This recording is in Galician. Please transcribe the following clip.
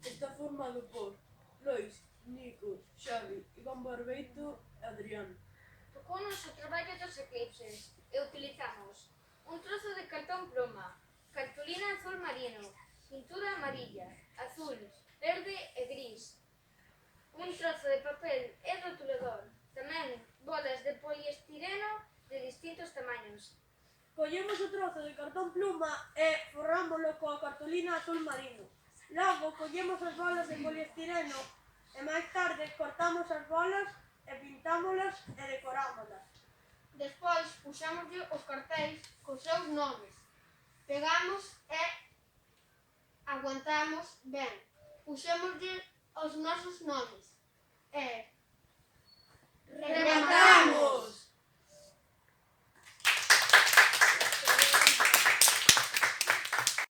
Está formado por Lois, Nico, Xavi, Iván Barbeito e Adrián. Tocounos o traballo dos eclipses e utilizamos un trozo de cartón pluma, cartulina azul marino, pintura amarilla, azul, verde e gris, un trozo de papel e rotulador, tamén bolas de poliestireno de distintos tamaños. Collemos o trozo de cartón pluma e forrámolo coa cartulina azul marino. Logo collemos as bolas de poliestireno e máis tarde cortamos as bolas e pintámolas e decorámolas. Despois puxámoslle os cartéis cos seus nomes. Pegamos e aguantamos ben. Puxémoslle os nosos nomes. E